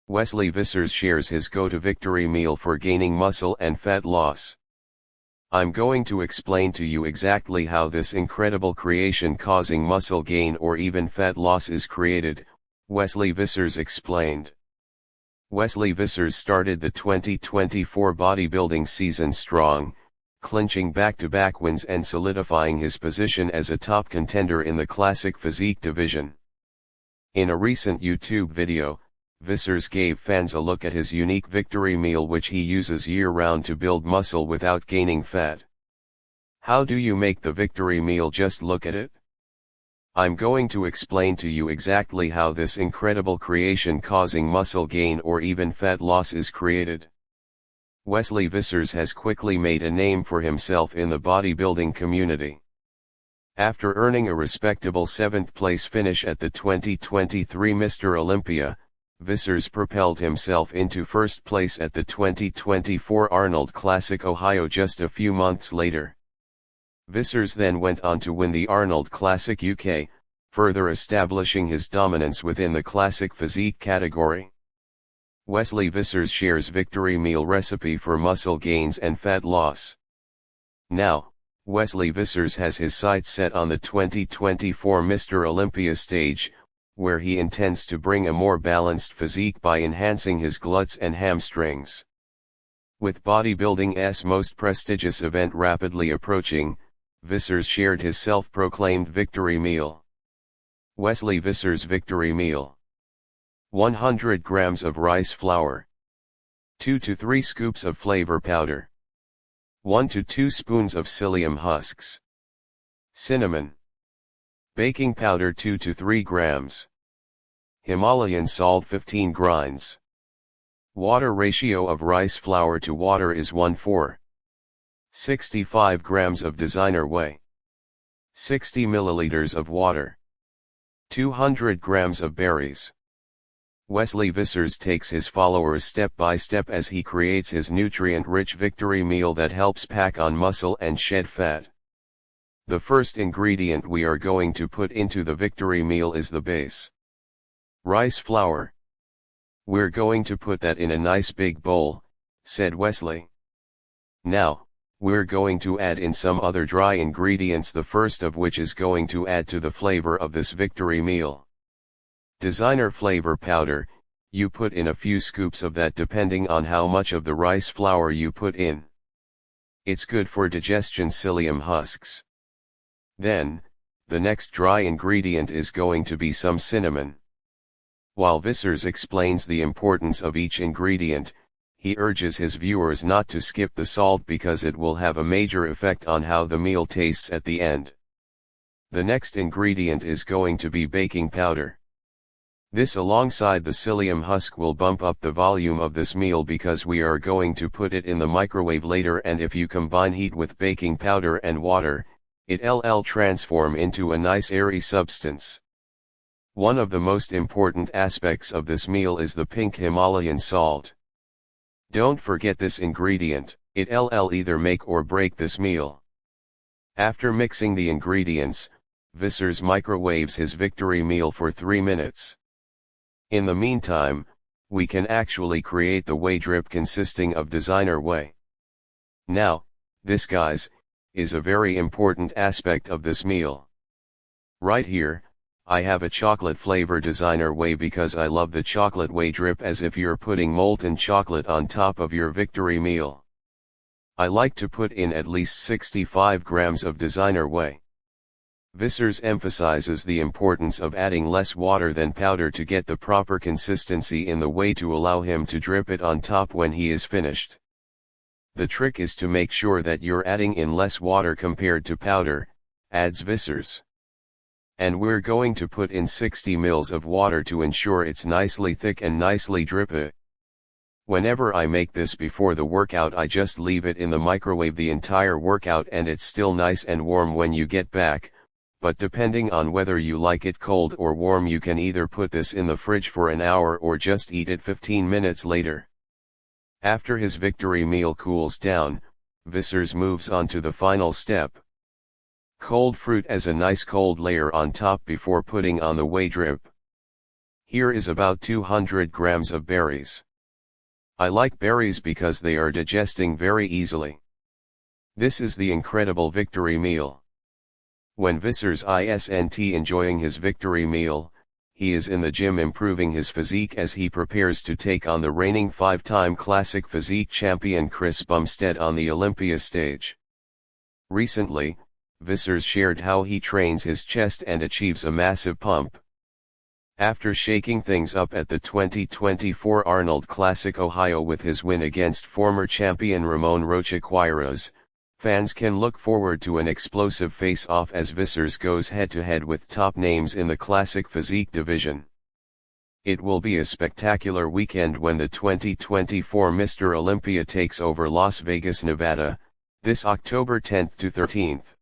Wesley Vissers shares his go-to-victory meal for gaining muscle and fat loss. I'm going to explain to you exactly how this incredible creation causing muscle gain or even fat loss is created, Wesley Vissers explained. Wesley Vissers started the 2024 bodybuilding season strong, clinching back-to-back wins and solidifying his position as a top contender in the classic physique division. In a recent YouTube video, Vissers gave fans a look at his unique victory meal which he uses year-round to build muscle without gaining fat. How do you make the victory meal? Just look at it. I'm going to explain to you exactly how this incredible creation causing muscle gain or even fat loss is created. Wesley Vissers has quickly made a name for himself in the bodybuilding community. After earning a respectable 7th place finish at the 2023 Mr. Olympia, Vissers propelled himself into first place at the 2024 Arnold Classic Ohio just a few months later. Vissers then went on to win the Arnold Classic UK, further establishing his dominance within the classic physique category. Wesley Vissers shares victory meal recipe for muscle gains and fat loss. Now, Wesley Vissers has his sights set on the 2024 Mr. Olympia stage, where he intends to bring a more balanced physique by enhancing his glutes and hamstrings. With bodybuilding's most prestigious event rapidly approaching, Vissers shared his self-proclaimed victory meal. Wesley Vissers victory meal. 100 grams of rice flour. 2 to 3 scoops of flavor powder. 1 to 2 spoons of psyllium husks. Cinnamon. Baking powder 2 to 3 grams. Himalayan salt 15 grains. Water ratio of rice flour to water is 1:4. 65 grams of designer whey. 60 milliliters of water. 200 grams of berries. Wesley Vissers takes his followers step by step as he creates his nutrient-rich victory meal that helps pack on muscle and shed fat. The first ingredient we are going to put into the victory meal is the base. Rice flour. We're going to put that in a nice big bowl, said Wesley. Now, we're going to add in some other dry ingredients, the first of which is going to add to the flavor of this victory meal. Designer flavor powder, you put in a few scoops of that depending on how much of the rice flour you put in. It's good for digestion. Psyllium husks. Then, the next dry ingredient is going to be some cinnamon. While Vissers explains the importance of each ingredient, he urges his viewers not to skip the salt because it will have a major effect on how the meal tastes at the end. The next ingredient is going to be baking powder. This alongside the psyllium husk will bump up the volume of this meal because we are going to put it in the microwave later, and if you combine heat with baking powder and water, it'll transform into a nice airy substance. One of the most important aspects of this meal is the pink Himalayan salt. Don't forget this ingredient, it'll either make or break this meal. After mixing the ingredients, Vissers microwaves his victory meal for 3 minutes. In the meantime, we can actually create the whey drip consisting of designer whey. Now, this guys, is a very important aspect of this meal. Right here, I have a chocolate flavor designer whey because I love the chocolate whey drip as if you're putting molten chocolate on top of your victory meal. I like to put in at least 65 grams of designer whey. Vissers emphasizes the importance of adding less water than powder to get the proper consistency in the whey to allow him to drip it on top when he is finished. The trick is to make sure that you're adding in less water compared to powder, adds Vissers. And we're going to put in 60 ml of water to ensure it's nicely thick and nicely drippy. Whenever I make this before the workout, I just leave it in the microwave the entire workout and it's still nice and warm when you get back. But depending on whether you like it cold or warm, you can either put this in the fridge for an hour or just eat it 15 minutes later. After his victory meal cools down, Vissers moves on to the final step. Cold fruit as a nice cold layer on top before putting on the whey drip. Here is about 200 grams of berries. I like berries because they are digesting very easily. This is the incredible victory meal. When Vissers isn't enjoying his victory meal, he is in the gym improving his physique as he prepares to take on the reigning 5-time classic physique champion Chris Bumstead on the Olympia stage. Recently, Vissers shared how he trains his chest and achieves a massive pump. After shaking things up at the 2024 Arnold Classic Ohio with his win against former champion Ramon Rocha, fans can look forward to an explosive face-off as Vissers goes head-to-head with top names in the classic physique division. It will be a spectacular weekend when the 2024 Mr. Olympia takes over Las Vegas, Nevada, this October 10th to 13th.